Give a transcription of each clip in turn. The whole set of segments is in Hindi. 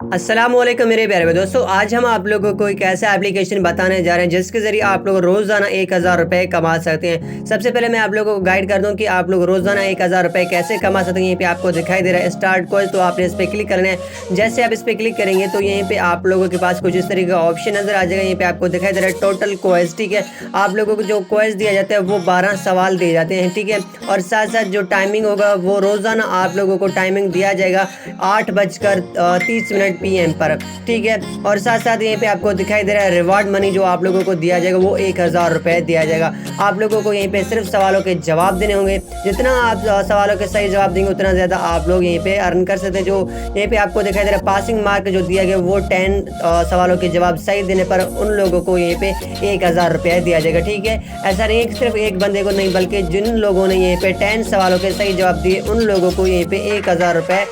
अस्सलामुअलैकुम मेरे प्यारे दोस्तों, आज हम आप लोगों को एक ऐसा एप्लीकेशन बताने जा रहे हैं जिसके ज़रिए आप लोग रोज़ाना 1000 रुपये कमा सकते हैं। सबसे पहले मैं आप लोगों को गाइड कर दूं कि आप लोग रोज़ाना 1000 रुपये कैसे कमा सकते हैं। यहीं पे आपको दिखाई दे रहा है स्टार्ट कोर्स, तो आपने इस पर क्लिक करना है। जैसे आप इस पर क्लिक करेंगे तो यहीं पर आप लोगों के पास कुछ इस तरीके का ऑप्शन नज़र आ जाएगा। यहीं पर आपको दिखाई दे रहा है टोटल कोर्स, ठीक है। आप लोगों को जो कोर्स दिया जाता है वो 12 सवाल दिए जाते हैं, ठीक है। और साथ साथ जो टाइमिंग होगा वो रोज़ाना आप लोगों को टाइमिंग दिया जाएगा 8:30 PM पर, ठीक है। और साथ साथ यहीं पे आपको दिखाई दे रहा है रिवार्ड मनी जो आप लोगों को दिया जाएगा वो 1000 रुपये दिया जाएगा। आप लोगों को यहीं पे सिर्फ सवालों के जवाब देने होंगे। जितना आप सवालों के सही जवाब देंगे उतना ज़्यादा आप लोग यहीं पे अर्न कर सकते हैं। जो यहीं पे आपको दिखाई दे रहा है पासिंग मार्क जो दिया गया वो 10 सवालों के जवाब सही देने पर उन लोगों को यहीं पे 1000 रुपये दिया जाएगा, ठीक है। ऐसा नहीं है सिर्फ एक बंदे को नहीं, बल्कि जिन लोगों ने यहीं पे 10 सवालों के सही जवाब दिए उन लोगों को यहीं पे 1000 रुपये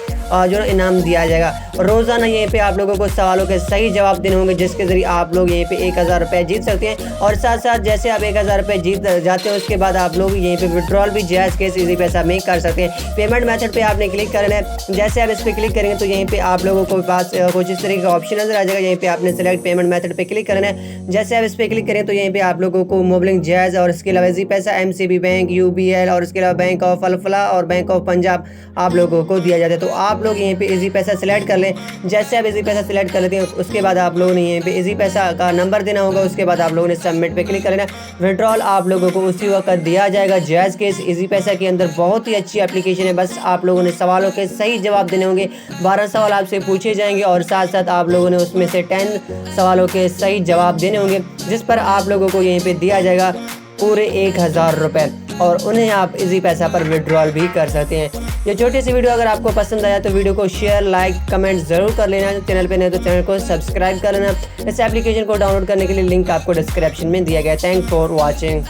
जो इनाम दिया जाएगा। रोज़ाना यहीं पे आप लोगों को सवालों के सही जवाब देने होंगे जिसके ज़रिए आप लोग यहीं पे 1000 रुपये जीत सकते हैं। और साथ साथ जैसे आप 1000 रुपये जीत जाते हैं उसके बाद आप लोग यहीं पे विड्रॉल भी जायज़ केस इजी पैसा में कर सकते हैं। पेमेंट मेथड पे आपने क्लिक करना है। जैसे आप इस पर क्लिक करेंगे तो यहीं पे आप लोगों को पास कुछ इस तरीके का ऑप्शन नजर आ जाएगा। यहीं पे आपने सेलेक्ट पेमेंट मेथड पे क्लिक करना है। जैसे आप इस पर क्लिक करें तो यहीं पे आप लोगों को मोबाइल जायज़ और इसके अलावा इजी पैसा, MCB बैंक, UBL और इसके अलावा बैंक ऑफ अल्फला और बैंक ऑफ पंजाब आप लोगों को दिया जाता है। तो आप लोग यहीं पे इजी पैसा सिलेक्ट कर लें। जैसे आप इजी पैसा सिलेक्ट कर लेते हैं उसके बाद आप लोगों ने यहीं पे इजी पैसा का नंबर देना होगा। उसके बाद आप लोगों ने सबमिट पे क्लिक कर लेना। विड्रॉल आप लोगों को उसी वक्त दिया जाएगा जायज़ केस। इजी पैसा के अंदर बहुत ही अच्छी एप्लीकेशन है। बस आप लोगों ने सवालों के सही जवाब देने होंगे। 12 सवाल आपसे पूछे जाएंगे और साथ साथ आप लोगों ने उसमें से 10 सवालों के सही जवाब देने होंगे जिस पर आप लोगों को यहीं पे दिया जाएगा पूरे 1000 रुपये और उन्हें आप इजी पैसा पर विड्रॉल भी कर सकते हैं। ये छोटी सी वीडियो अगर आपको पसंद आया तो वीडियो को शेयर, लाइक, कमेंट ज़रूर कर लेना। चैनल पे नहीं तो चैनल को सब्सक्राइब कर लेना। इस एप्लीकेशन को डाउनलोड करने के लिए लिंक आपको डिस्क्रिप्शन में दिया गया है। Thanks for watching.